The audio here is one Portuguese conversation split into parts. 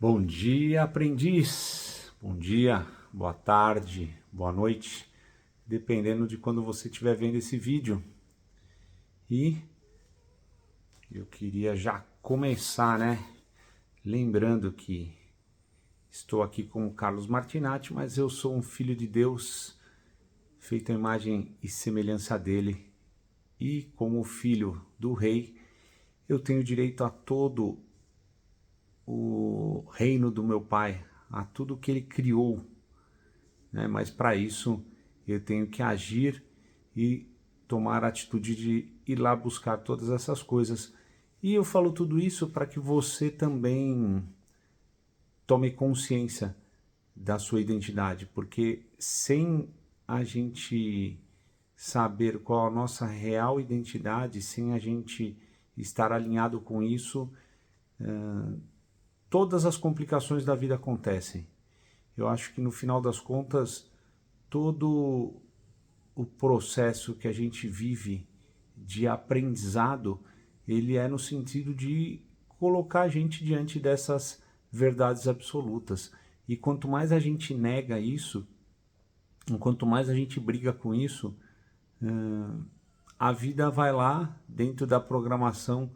Bom dia, aprendiz. Bom dia, boa tarde, boa noite, dependendo de quando você estiver vendo esse vídeo. E eu queria já começar, lembrando que estou aqui com o Carlos Martinatti, mas eu sou um filho de Deus, feito à imagem e semelhança dele. E como filho do rei, eu tenho direito a todo o reino do meu pai, a tudo que ele criou, Mas para isso eu tenho que agir e tomar a atitude de ir lá buscar todas essas coisas. E eu falo tudo isso para que você também tome consciência da sua identidade, porque sem a gente saber qual a nossa real identidade, sem a gente estar alinhado com isso, todas as complicações da vida acontecem. Eu acho que no final das contas, todo o processo que a gente vive de aprendizado, ele é no sentido de colocar a gente diante dessas verdades absolutas. E quanto mais a gente nega isso, quanto mais a gente briga com isso, a vida vai lá dentro da programação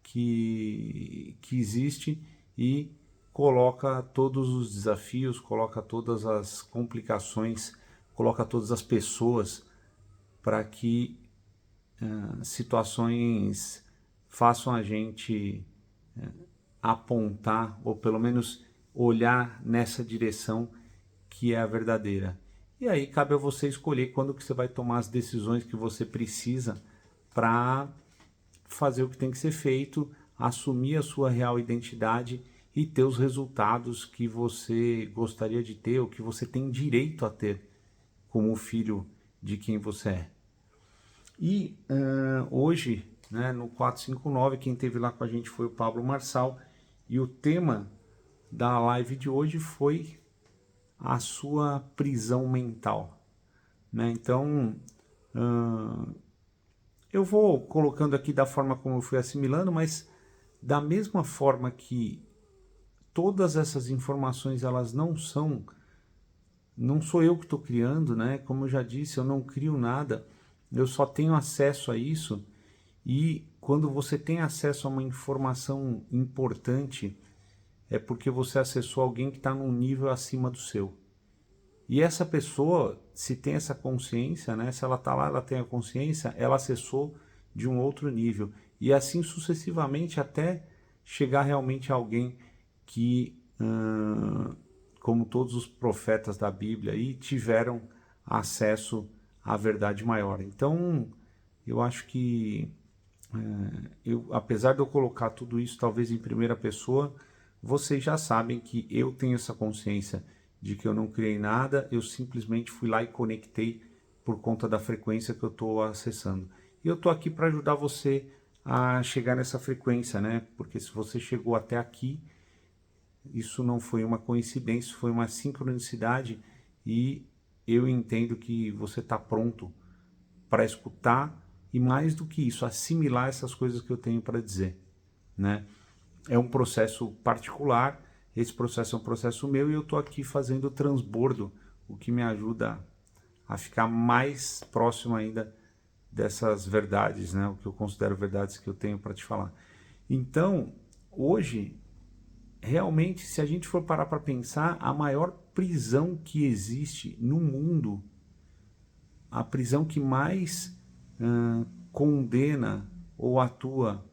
que existe e coloca todos os desafios, coloca todas as complicações, coloca todas as pessoas para que situações façam a gente apontar, ou pelo menos olhar nessa direção que é a verdadeira. E aí cabe a você escolher quando que você vai tomar as decisões que você precisa para fazer o que tem que ser feito, assumir a sua real identidade e ter os resultados que você gostaria de ter, ou que você tem direito a ter como filho de quem você é. E hoje, no 459, quem esteve lá com a gente foi o Pablo Marçal, e o tema da live de hoje foi a sua prisão mental. Então, eu vou colocando aqui da forma como eu fui assimilando, mas da mesma forma que todas essas informações, elas não sou eu que estou criando, Como eu já disse, eu não crio nada, eu só tenho acesso a isso. E quando você tem acesso a uma informação importante, é porque você acessou alguém que está num nível acima do seu. E essa pessoa, se tem essa consciência, se ela está lá, ela tem a consciência, ela acessou de um outro nível. E assim sucessivamente até chegar realmente a alguém que, como todos os profetas da Bíblia, aí, tiveram acesso à verdade maior. Então, eu acho que, apesar de eu colocar tudo isso talvez em primeira pessoa, vocês já sabem que eu tenho essa consciência de que eu não criei nada, eu simplesmente fui lá e conectei por conta da frequência que eu estou acessando. E eu estou aqui para ajudar você a chegar nessa frequência, Porque se você chegou até aqui, isso não foi uma coincidência, foi uma sincronicidade, e eu entendo que você está pronto para escutar e, mais do que isso, assimilar essas coisas que eu tenho para dizer, É um processo particular, esse processo é um processo meu, e eu estou aqui fazendo o transbordo, o que me ajuda a ficar mais próximo ainda dessas verdades, O que eu considero verdades que eu tenho para te falar. Então, hoje, realmente, se a gente for parar para pensar, a maior prisão que existe no mundo, a prisão que mais condena ou atua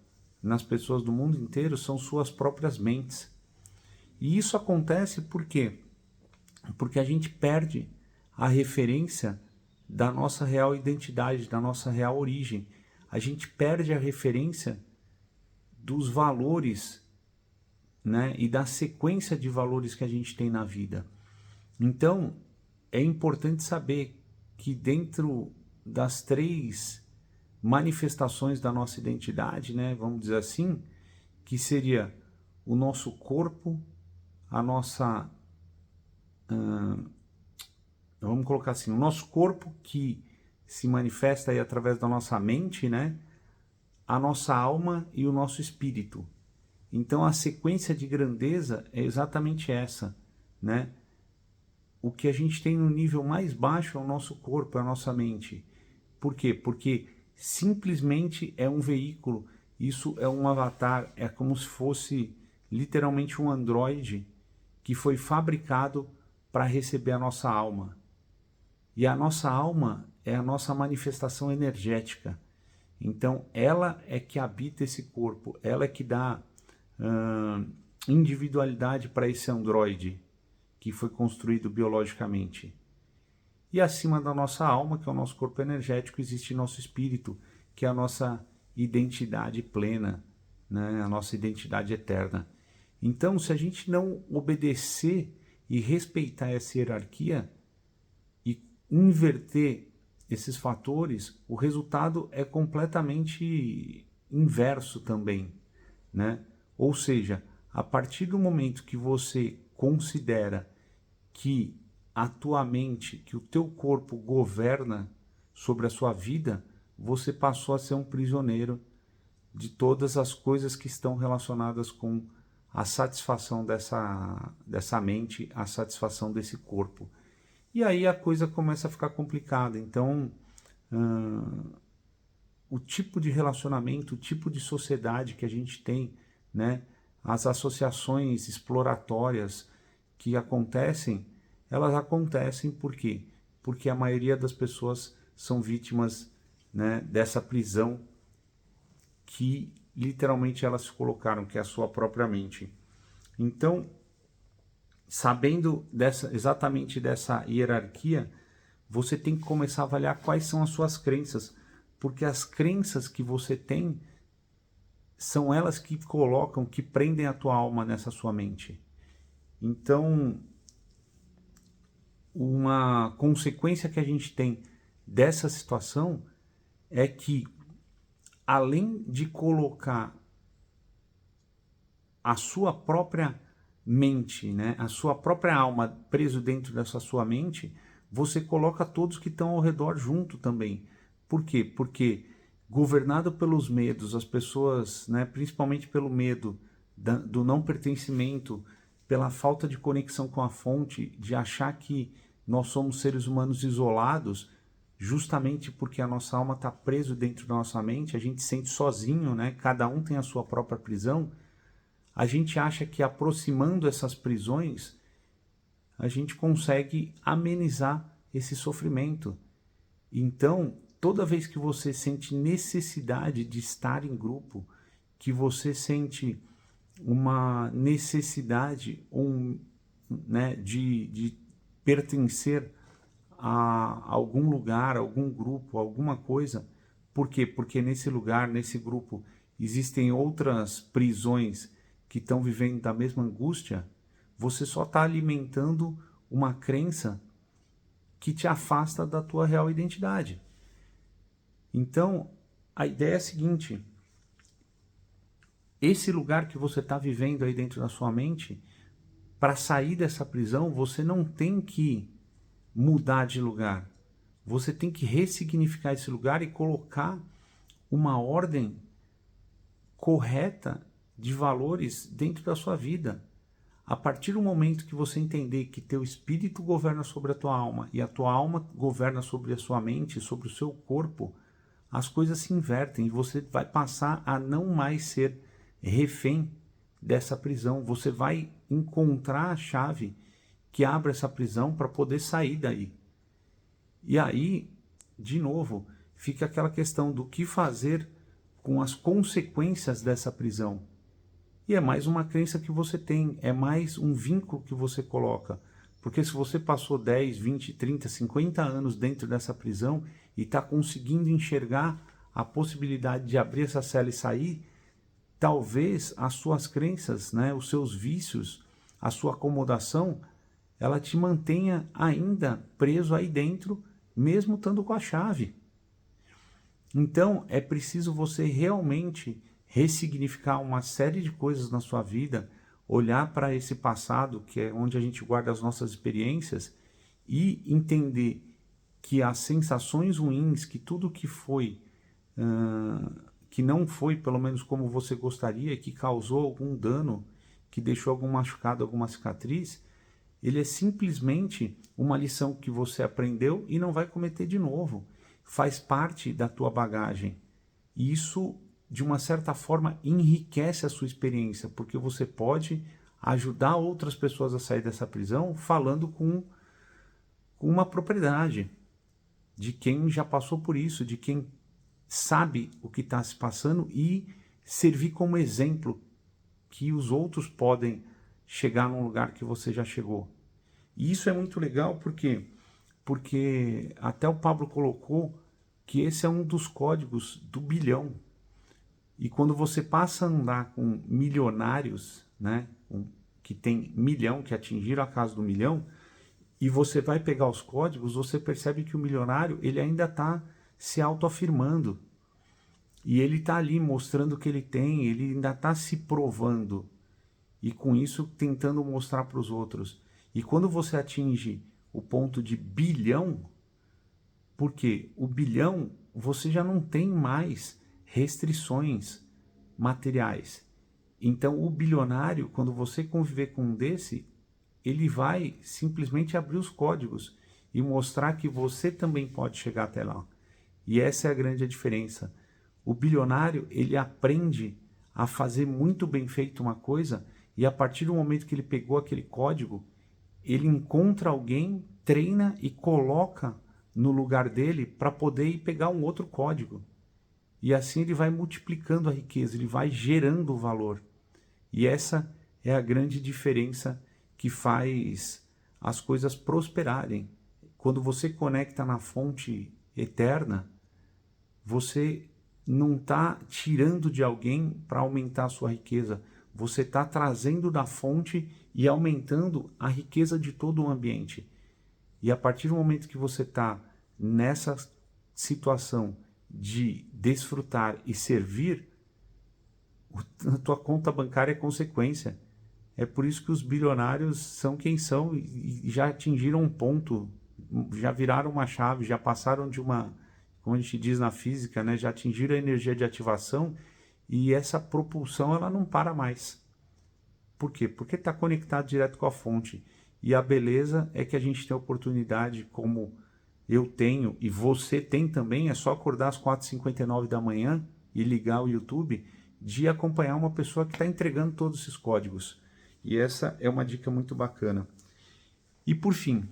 nas pessoas do mundo inteiro, são suas próprias mentes. E isso acontece por quê? Porque a gente perde a referência da nossa real identidade, da nossa real origem. A gente perde a referência dos valores, e da sequência de valores que a gente tem na vida. Então, é importante saber que dentro das 3 manifestações da nossa identidade, vamos dizer assim, que seria o nosso corpo, a nossa... vamos colocar assim, o nosso corpo, que se manifesta aí através da nossa mente, a nossa alma e o nosso espírito. Então a sequência de grandeza é exatamente essa, né? O que a gente tem no nível mais baixo é o nosso corpo, é a nossa mente. Por quê? Porque simplesmente é um veículo, isso é um avatar, é como se fosse literalmente um androide que foi fabricado para receber a nossa alma. E a nossa alma é a nossa manifestação energética. Então, ela é que habita esse corpo, ela é que dá individualidade para esse androide que foi construído biologicamente. E acima da nossa alma, que é o nosso corpo energético, existe nosso espírito, que é a nossa identidade plena, né? A nossa identidade eterna. Então, se a gente não obedecer e respeitar essa hierarquia e inverter esses fatores, o resultado é completamente inverso também, né? Ou seja, a partir do momento que você considera que a tua mente, que o teu corpo governa sobre a sua vida, você passou a ser um prisioneiro de todas as coisas que estão relacionadas com a satisfação dessa mente, a satisfação desse corpo. E aí a coisa começa a ficar complicada. Então, o tipo de relacionamento, o tipo de sociedade que a gente tem, né? As associações exploratórias que acontecem, elas acontecem por quê? Porque a maioria das pessoas são vítimas, né, dessa prisão que literalmente elas se colocaram, que é a sua própria mente. Então, sabendo exatamente dessa hierarquia, você tem que começar a avaliar quais são as suas crenças, porque as crenças que você tem são elas que colocam, que prendem a tua alma nessa sua mente. Então, uma consequência que a gente tem dessa situação é que, além de colocar a sua própria mente, né, a sua própria alma preso dentro dessa sua mente, você coloca todos que estão ao redor junto também. Por quê? Porque governado pelos medos, as pessoas, né, principalmente pelo medo do não pertencimento, pela falta de conexão com a fonte, de achar que nós somos seres humanos isolados, justamente porque a nossa alma está presa dentro da nossa mente, a gente se sente sozinho, né? Cada um tem a sua própria prisão. A gente acha que aproximando essas prisões, a gente consegue amenizar esse sofrimento. Então, toda vez que você sente necessidade de estar em grupo, que você sente uma necessidade né, de pertencer a algum lugar, algum grupo, alguma coisa. Por quê? Porque nesse lugar, nesse grupo, existem outras prisões que estão vivendo da mesma angústia. Você só está alimentando uma crença que te afasta da tua real identidade. Então, a ideia é a seguinte: esse lugar que você está vivendo aí dentro da sua mente, para sair dessa prisão, você não tem que mudar de lugar. Você tem que ressignificar esse lugar e colocar uma ordem correta de valores dentro da sua vida. A partir do momento que você entender que teu espírito governa sobre a tua alma e a tua alma governa sobre a sua mente, sobre o seu corpo, as coisas se invertem e você vai passar a não mais ser refém dessa prisão. Você vai encontrar a chave que abre essa prisão para poder sair daí. E aí, de novo, fica aquela questão do que fazer com as consequências dessa prisão. E é mais uma crença que você tem, é mais um vínculo que você coloca. Porque se você passou 10, 20, 30, 50 anos dentro dessa prisão e está conseguindo enxergar a possibilidade de abrir essa cela e sair, talvez as suas crenças, né, os seus vícios, a sua acomodação, ela te mantenha ainda preso aí dentro, mesmo estando com a chave. Então, é preciso você realmente ressignificar uma série de coisas na sua vida, olhar para esse passado, que é onde a gente guarda as nossas experiências, e entender que as sensações ruins, que tudo que foi, que não foi, pelo menos como você gostaria, que causou algum dano, que deixou algum machucado, alguma cicatriz, ele é simplesmente uma lição que você aprendeu e não vai cometer de novo. Faz parte da tua bagagem. E isso, de uma certa forma, enriquece a sua experiência, porque você pode ajudar outras pessoas a sair dessa prisão falando com uma propriedade de quem já passou por isso, de quem sabe o que está se passando e servir como exemplo que os outros podem chegar num lugar que você já chegou. E isso é muito legal porque até o Pablo colocou que esse é um dos códigos do bilhão. E quando você passa a andar com milionários, né, que tem milhão, que atingiram a casa do milhão, e você vai pegar os códigos, você percebe que o milionário ele ainda está se autoafirmando. E ele está ali mostrando o que ele tem, ele ainda está se provando. E com isso tentando mostrar para os outros. E quando você atinge o ponto de bilhão, porque o bilhão você já não tem mais restrições materiais. Então o bilionário, quando você conviver com um desse, ele vai simplesmente abrir os códigos e mostrar que você também pode chegar até lá. E essa é a grande diferença. O bilionário, ele aprende a fazer muito bem feito uma coisa e a partir do momento que ele pegou aquele código, ele encontra alguém, treina e coloca no lugar dele para poder ir pegar um outro código. E assim ele vai multiplicando a riqueza, ele vai gerando o valor. E essa é a grande diferença que faz as coisas prosperarem. Quando você conecta na fonte eterna, você não está tirando de alguém para aumentar a sua riqueza. Você está trazendo da fonte e aumentando a riqueza de todo o ambiente. E a partir do momento que você está nessa situação de desfrutar e servir, a tua conta bancária é consequência. É por isso que os bilionários são quem são e já atingiram um ponto, já viraram uma chave, já passaram de uma, como a gente diz na física, né, já atingiram a energia de ativação e essa propulsão ela não para mais. Por quê? Porque está conectado direto com a fonte. E a beleza é que a gente tem a oportunidade, como eu tenho e você tem também, é só acordar às 4h59 da manhã e ligar o YouTube, de acompanhar uma pessoa que está entregando todos esses códigos. E essa é uma dica muito bacana. E por fim,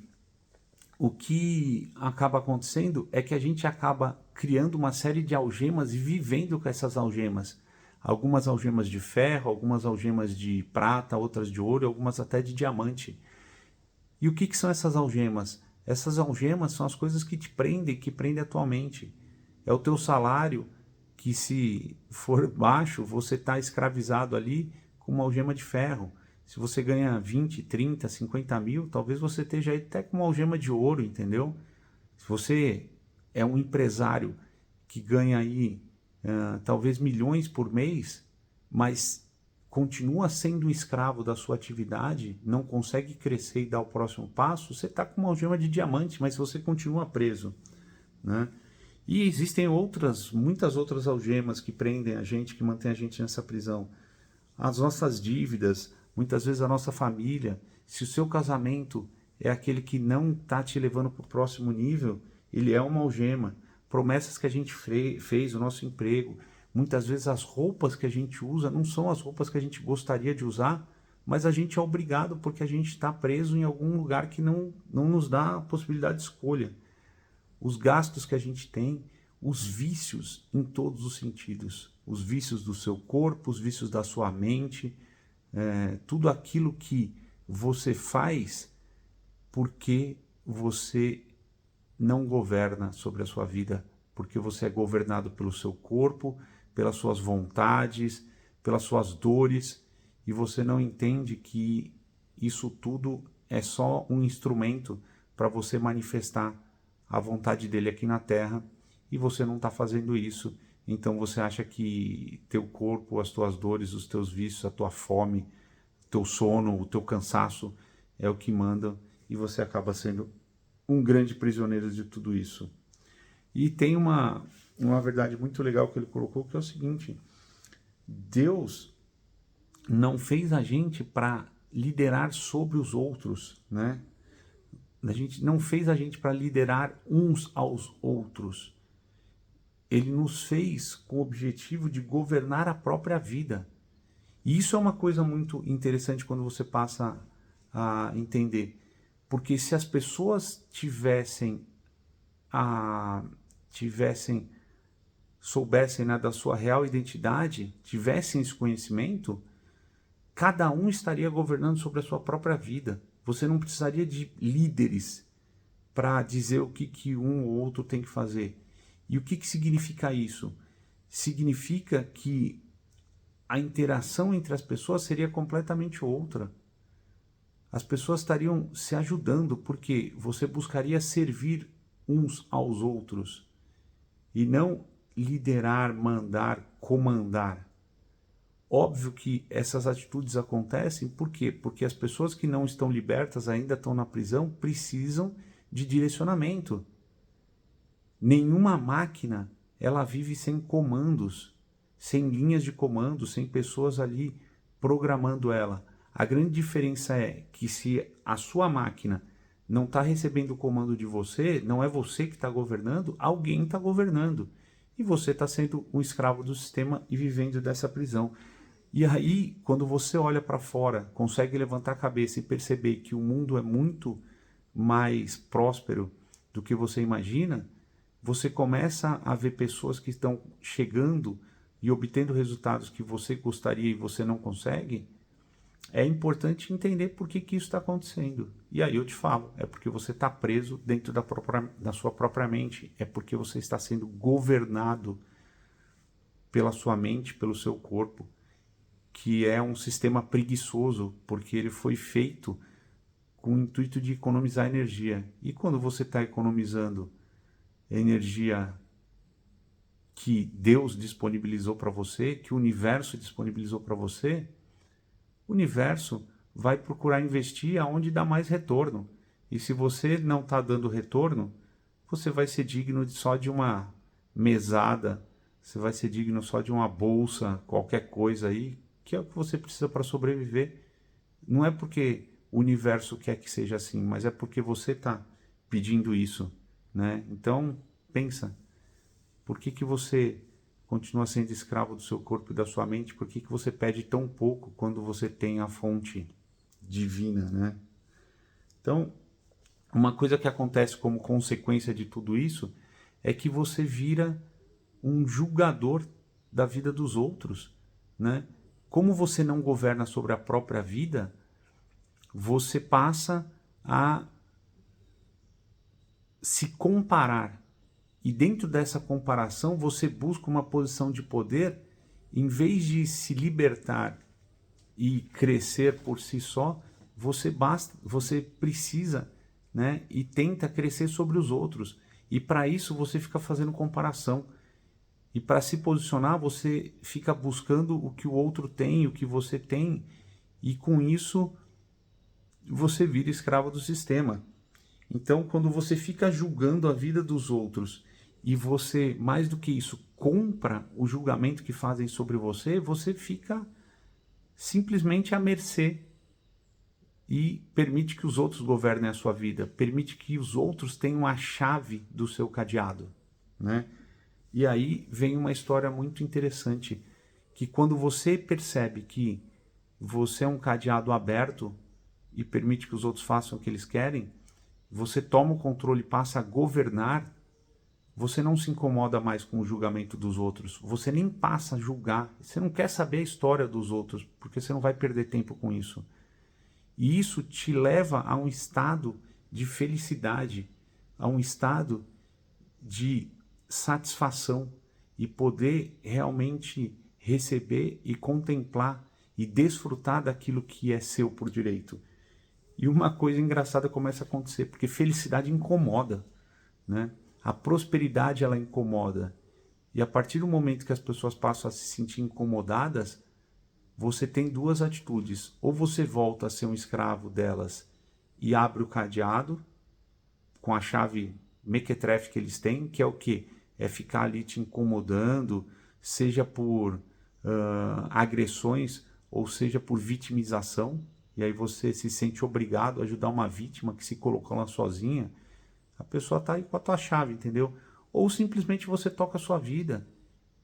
o que acaba acontecendo é que a gente acaba criando uma série de algemas e vivendo com essas algemas. Algumas algemas de ferro, algumas algemas de prata, outras de ouro, algumas até de diamante. E o que são essas algemas? Essas algemas são as coisas que te prendem, que prendem a tua mente. É o teu salário, que se for baixo, você está escravizado ali com uma algema de ferro. Se você ganha 20, 30, 50 mil, talvez você esteja aí até com uma algema de ouro, entendeu? Se você é um empresário que ganha aí talvez milhões por mês, mas continua sendo um escravo da sua atividade, não consegue crescer e dar o próximo passo, você está com uma algema de diamante, mas você continua preso, né? E existem muitas outras algemas que prendem a gente, que mantêm a gente nessa prisão. As nossas dívidas, muitas vezes a nossa família. Se o seu casamento é aquele que não está te levando para o próximo nível, ele é uma algema. Promessas que a gente fez, o nosso emprego. Muitas vezes as roupas que a gente usa não são as roupas que a gente gostaria de usar, mas a gente é obrigado porque a gente está preso em algum lugar que não nos dá a possibilidade de escolha. Os gastos que a gente tem, os vícios em todos os sentidos. Os vícios do seu corpo, os vícios da sua mente, tudo aquilo que você faz porque você não governa sobre a sua vida, porque você é governado pelo seu corpo, pelas suas vontades, pelas suas dores, e você não entende que isso tudo é só um instrumento para você manifestar a vontade dele aqui na Terra, e você não está fazendo isso. Então você acha que teu corpo, as tuas dores, os teus vícios, a tua fome, teu sono, o teu cansaço é o que manda, e você acaba sendo um grande prisioneiro de tudo isso. E tem uma uma verdade muito legal que ele colocou, que é o seguinte: Deus não fez a gente para liderar sobre os outros, né? A gente não fez a gente para liderar uns aos outros. Ele nos fez com o objetivo de governar a própria vida. E isso é uma coisa muito interessante quando você passa a entender. Porque se as pessoas soubessem, né, da sua real identidade, tivessem esse conhecimento, cada um estaria governando sobre a sua própria vida. Você não precisaria de líderes para dizer o que um ou outro tem que fazer. E o que significa isso? Significa que a interação entre as pessoas seria completamente outra. As pessoas estariam se ajudando porque você buscaria servir uns aos outros e não liderar, mandar, comandar. Óbvio que essas atitudes acontecem, por quê? Porque as pessoas que não estão libertas, ainda estão na prisão, precisam de direcionamento. Nenhuma máquina, ela vive sem comandos, sem linhas de comando, sem pessoas ali programando ela. A grande diferença é que se a sua máquina não está recebendo o comando de você, não é você que está governando, alguém está governando. E você está sendo um escravo do sistema e vivendo dessa prisão. E aí, quando você olha para fora, consegue levantar a cabeça e perceber que o mundo é muito mais próspero do que você imagina, você começa a ver pessoas que estão chegando e obtendo resultados que você gostaria e você não consegue. É importante entender por que isso está acontecendo. E aí eu te falo, é porque você está preso dentro da sua própria mente, é porque você está sendo governado pela sua mente, pelo seu corpo, que é um sistema preguiçoso, porque ele foi feito com o intuito de economizar energia. E quando você está economizando energia que Deus disponibilizou para você, que o universo disponibilizou para você, o universo vai procurar investir aonde dá mais retorno. E se você não está dando retorno, você vai ser digno só de uma mesada, você vai ser digno só de uma bolsa, qualquer coisa aí, que é o que você precisa para sobreviver. Não é porque o universo quer que seja assim, mas é porque você está pedindo isso, né? Então, pensa, por que você continua sendo escravo do seu corpo e da sua mente? Por que você pede tão pouco quando você tem a fonte divina, né? Então, uma coisa que acontece como consequência de tudo isso é que você vira um julgador da vida dos outros, né? Como você não governa sobre a própria vida, você passa a se comparar. E dentro dessa comparação, você busca uma posição de poder, em vez de se libertar e crescer por si só, você precisa, né, e tenta crescer sobre os outros. E para isso você fica fazendo comparação. E para se posicionar, você fica buscando o que o outro tem, o que você tem, e com isso você vira escravo do sistema. Então, quando você fica julgando a vida dos outros e você, mais do que isso, compra o julgamento que fazem sobre você, você fica simplesmente à mercê e permite que os outros governem a sua vida, permite que os outros tenham a chave do seu cadeado, né? E aí vem uma história muito interessante, que quando você percebe que você é um cadeado aberto e permite que os outros façam o que eles querem, você toma o controle e passa a governar, você não se incomoda mais com o julgamento dos outros, você nem passa a julgar, você não quer saber a história dos outros, porque você não vai perder tempo com isso. E isso te leva a um estado de felicidade, a um estado de satisfação e poder realmente receber e contemplar e desfrutar daquilo que é seu por direito. E uma coisa engraçada começa a acontecer, porque felicidade incomoda, né? A prosperidade, ela incomoda. E a partir do momento que as pessoas passam a se sentir incomodadas, você tem duas atitudes. Ou você volta a ser um escravo delas e abre o cadeado com a chave mequetrefe que eles têm, que é o quê? é ficar ali te incomodando, seja por agressões ou seja por vitimização, e aí você se sente obrigado a ajudar uma vítima que se colocou lá sozinha, a pessoa está aí com a tua chave, entendeu? Ou simplesmente você toca a sua vida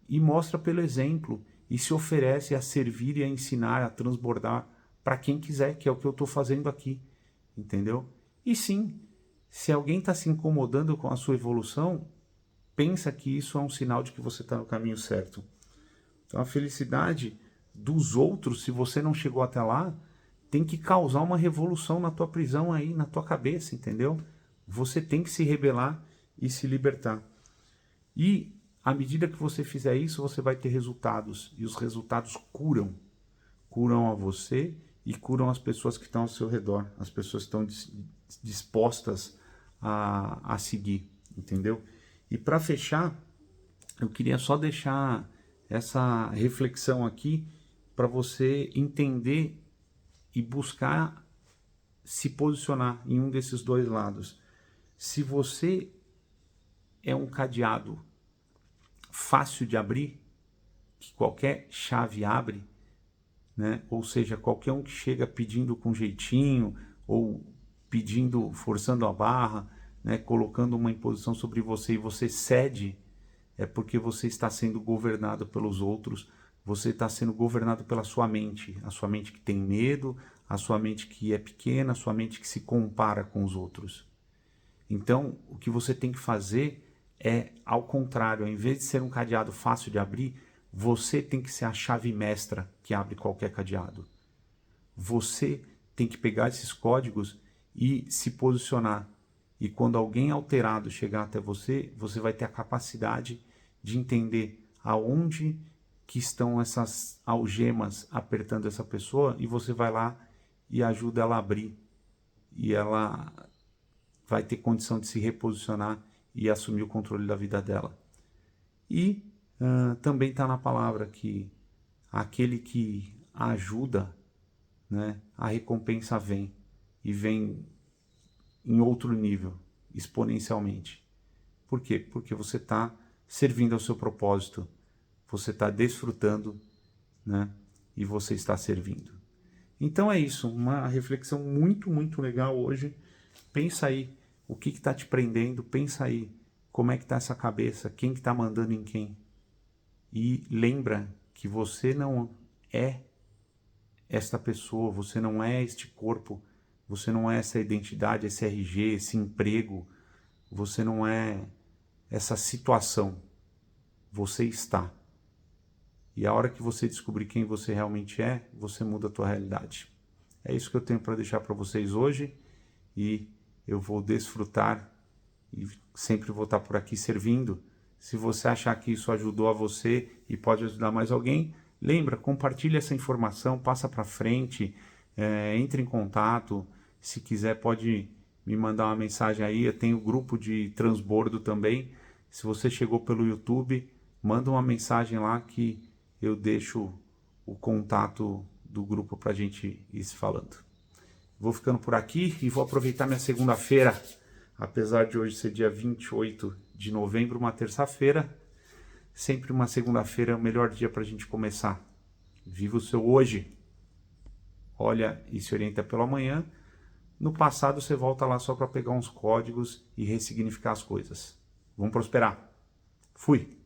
e mostra pelo exemplo e se oferece a servir e a ensinar, a transbordar para quem quiser, que é o que eu estou fazendo aqui, entendeu? E sim, se alguém está se incomodando com a sua evolução, pensa que isso é um sinal de que você está no caminho certo. Então a felicidade dos outros, se você não chegou até lá, tem que causar uma revolução na tua prisão aí, na tua cabeça, entendeu? Você tem que se rebelar e se libertar. E à medida que você fizer isso, você vai ter resultados. E os resultados curam. Curam a você e curam as pessoas que estão ao seu redor. As pessoas que estão dispostas a seguir, entendeu? E para fechar, eu queria só deixar essa reflexão aqui para você entender e buscar se posicionar em um desses dois lados. Se você é um cadeado fácil de abrir, que qualquer chave abre, né? Ou seja, qualquer um que chega pedindo com jeitinho ou pedindo, forçando a barra, né? Colocando uma imposição sobre você e você cede, é porque você está sendo governado pelos outros, você está sendo governado pela sua mente, a sua mente que tem medo, a sua mente que é pequena, a sua mente que se compara com os outros. Então, o que você tem que fazer é, ao contrário, ao invés de ser um cadeado fácil de abrir, você tem que ser a chave mestra que abre qualquer cadeado. Você tem que pegar esses códigos e se posicionar. E quando alguém alterado chegar até você, você vai ter a capacidade de entender aonde que estão essas algemas apertando essa pessoa e você vai lá e ajuda ela a abrir. E ela vai ter condição de se reposicionar e assumir o controle da vida dela. E também está na palavra que aquele que ajuda, né, a recompensa vem. E vem em outro nível, exponencialmente. Por quê? Porque você está servindo ao seu propósito, você está desfrutando, né, e você está servindo. Então é isso, uma reflexão muito, muito legal hoje. Pensa aí o que está te prendendo, pensa aí como é que está essa cabeça, quem que está mandando em quem. E lembra que você não é esta pessoa, você não é este corpo, você não é essa identidade, esse RG, esse emprego, você não é essa situação, você está. E a hora que você descobrir quem você realmente é, você muda a tua realidade. É isso que eu tenho para deixar para vocês hoje e eu vou desfrutar e sempre vou estar por aqui servindo. Se você achar que isso ajudou a você e pode ajudar mais alguém, lembra, compartilha essa informação, passa para frente, entre em contato. Se quiser pode me mandar uma mensagem aí, eu tenho grupo de transbordo também. Se você chegou pelo YouTube, manda uma mensagem lá que eu deixo o contato do grupo para a gente ir se falando. Vou ficando por aqui e vou aproveitar minha segunda-feira, apesar de hoje ser dia 28 de novembro, uma terça-feira. Sempre uma segunda-feira é o melhor dia para a gente começar. Viva o seu hoje. Olha e se orienta pelo amanhã. No passado você volta lá só para pegar uns códigos e ressignificar as coisas. Vamos prosperar. Fui.